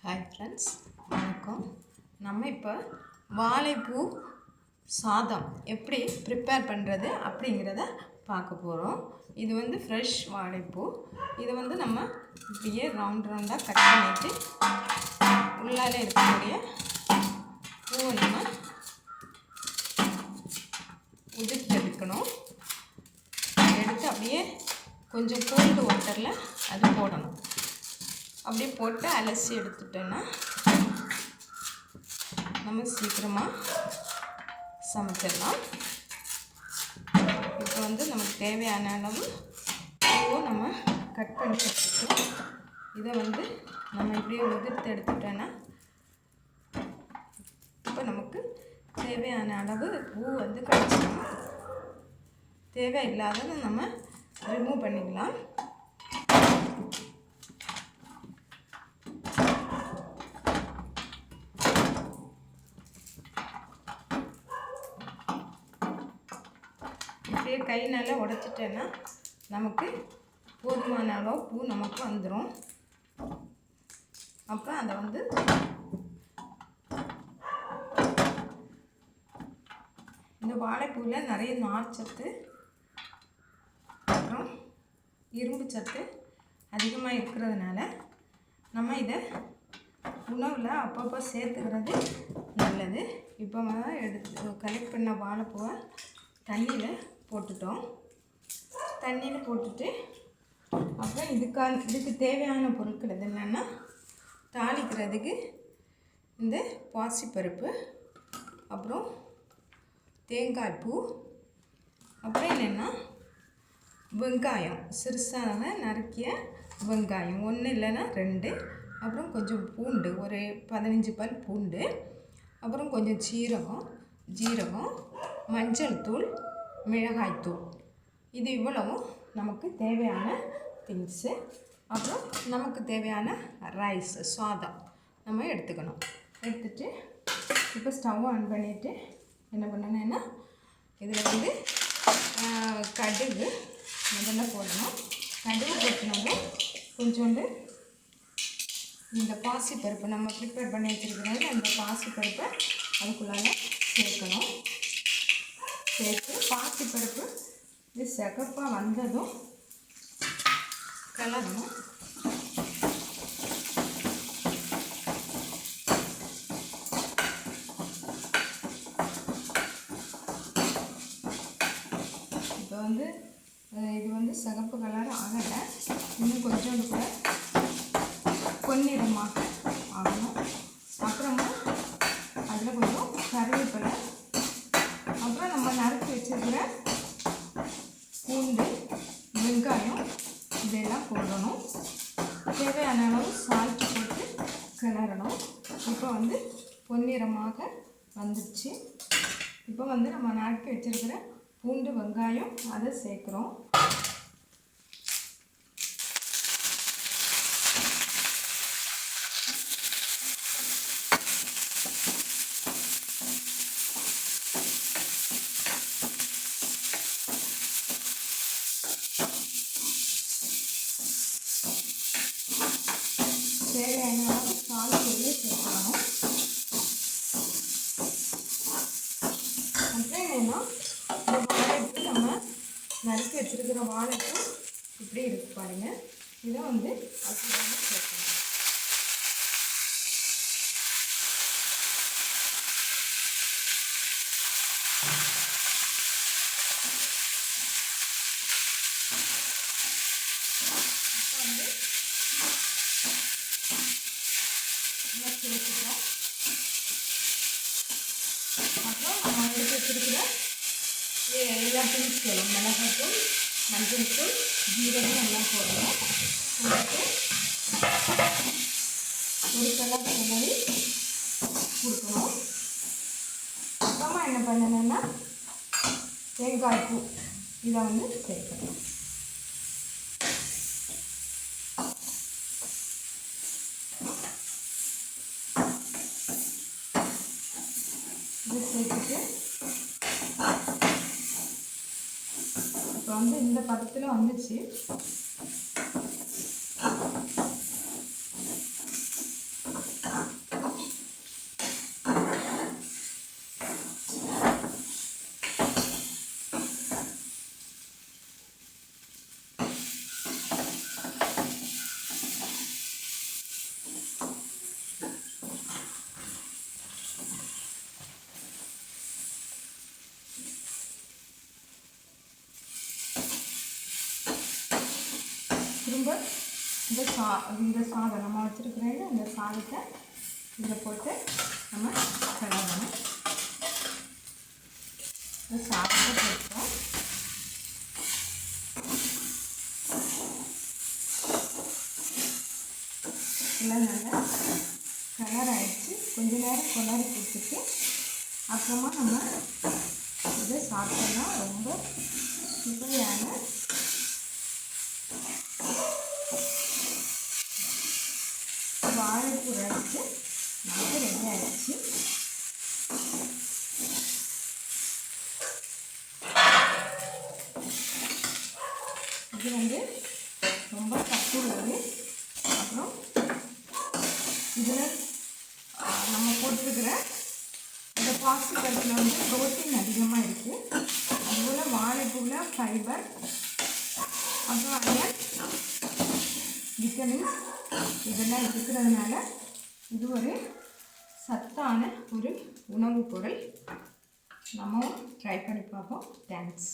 Hi friends, வணக்கம். நம்ம இப்போ வாழைப்பூ சாதம் எப்படி ப்ரிப்பேர் பண்ணுறது அப்படிங்கிறத பார்க்க போகிறோம். இது வந்து ஃப்ரெஷ் வாழைப்பூ. இதை வந்து நம்ம இப்படியே ரவுண்டாக கட் பண்ணிவிட்டு உள்ளால இருக்கக்கூடிய பூவை நம்ம உதிர்த்து எடுக்கணும். எடுத்து அப்படியே கொஞ்சம் கோல்டு வாட்டரில் அது போடணும். அப்படியே போட்டு அலசி எடுத்துட்டோன்னா நம்ம சீக்கிரமாக சமைச்சிடலாம். இப்போ வந்து நமக்கு தேவையான அளவு பூவை நம்ம கட் பண்ணி வச்சுட்டோம். இதை வந்து நம்ம இப்படியே உதிர்த்து எடுத்துட்டோன்னா இப்போ நமக்கு தேவையான அளவு பூ வந்து கிடச்சிடும். தேவையில்லாததை நம்ம ரிமூவ் பண்ணிக்கலாம். இப்படியே கையினால் உடைச்சிட்டேன்னா நமக்கு போதுமான அளவு பூ நமக்கு வந்துடும். அப்புறம் அதை வந்து இந்த வாழைப்பூவில் நிறைய நார்ச்சத்து அப்புறம் இரும்பு சத்து அதிகமாக இருக்கிறதுனால நம்ம இதை உணவில் அப்பப்போ சேர்த்துக்கிறது நல்லது. இப்போ எடுத்து கலெக்ட் பண்ண வாழைப்பூவை தண்ணியில் போட்டுட்டோம். தண்ணியில் போட்டுட்டு அப்புறம் இதுக்கு தேவையான பொருட்கள் எது என்னென்னா, தாளிக்கிறதுக்கு இந்த பாசிப்பருப்பு, அப்புறம் தேங்காய் பூ, அப்புறம் என்னென்னா வெங்காயம், சிறுசாக நறுக்கிய வெங்காயம் 1 இல்லைன்னா 2, அப்புறம் கொஞ்சம் பூண்டு, ஒரு 15 பல் பூண்டு, அப்புறம் கொஞ்சம் ஜீரகம், மஞ்சள் தூள், மிளகாய்த்தூள். இது இவ்வளவும் நமக்கு தேவையான திங்ஸு. அப்புறம் நமக்கு தேவையான ரைஸ் சாதம் நம்ம எடுத்துக்கணும். எடுத்துகிட்டு இப்போ ஸ்டவ் ஆன் பண்ணிவிட்டு என்ன பண்ணணுன்னா, இதில் வந்து கடுகு முதல்ல போடணும். கடுகு போட்டணும். கொஞ்சோண்டு இந்த பாசிப்பருப்பு நம்ம ப்ரிப்பேர் பண்ணி வச்சுருக்கிறது, அந்த பாசிப்பருப்பை அதுக்குள்ளால சேர்க்கணும். சேர்த்து பாசிப்பருப்பு இது சிகப்பாக வந்ததும் கிளறணும். இப்போ வந்து இது வந்து சிகப்பு கலர் ஆகலை, இன்னும் கொஞ்சோண்டு கூட பொன்னிறமாக ஆகணும். அப்புறமா அதில் கொஞ்சம் கருவேப்பிலை, அப்புறம் நம்ம நறுக்கி வச்சுருக்கிற பூண்டு, வெங்காயம் இதெல்லாம் போடணும். தேவையான அளவு சால்ட் போட்டு கிளறணும். இப்போ வந்து பொன்னிறமாக வந்துடுச்சு. இப்போ வந்து நம்ம நறுக்கி வச்சுருக்கிற பூண்டு, வெங்காயம் அதை சேர்க்குறோம். தேவையான அளவு சால்ட்லேயே சேர்க்கணும். அப்புறம் என்னென்னா, இந்த வாழைப்பூ நம்ம நறுக்கி வச்சுருக்கிற வாழைப்பூ இப்படி இருக்கு பாருங்கள். இதை வந்து அப்படியே சேர்க்கணும். இப்போ வந்து சேர்த்துக்கிறோம். அப்புறம் நம்ம எடுத்து வச்சுருக்கிற எல்லா திங்ஸ்களும் மிளகாய்த்தூள், மஞ்சள் தூள், ஜீரகம் எல்லாம் போடணும். போட்டு ஒரு கலர் கிளறி கொடுக்கணும். அப்புறமா என்ன பண்ணணும்னா, தேங்காய் பூ இதை வந்து சேர்க்கணும். இது சேர்த்துட்டு இப்போ வந்து இந்த பதத்தில் வந்துச்சு. திரும்ப இந்த சாதம் நம்ம வச்சுருக்கிறேன் இந்த சாதத்தை இதில் போட்டு நம்ம கிளறணும். இந்த சாதத்தை போட்டோம். எல்லாம் நல்லா கலர் ஆகிடுச்சு. கொஞ்ச நேரம் கொண்டாடி கொடுத்துட்டு அப்புறமா நம்ம இதை சாப்பிட்டோம்னா ரொம்ப சுவையான வாழைப்பூ ரைஸு நமக்கு ரெடி ஆகிடுச்சு. இது வந்து ரொம்ப சத்து உள்ளது. அப்புறம் இதில் நம்ம போட்டிருக்கிற இந்த பாசிப்பருப்பில் வந்து ப்ரோட்டீன் அதிகமாக இருக்குது. அதுபோல் வாழைப்பூவில் ஃபைபர், அப்புறம் அயன், விட்டமின்ஸ் இதெல்லாம் இருக்கிறதுனால இது ஒரு சத்தான ஒரு உணவுப் பொருள். நம்ம ட்ரை பண்ணி பார்ப்போம். தேங்க்ஸ்.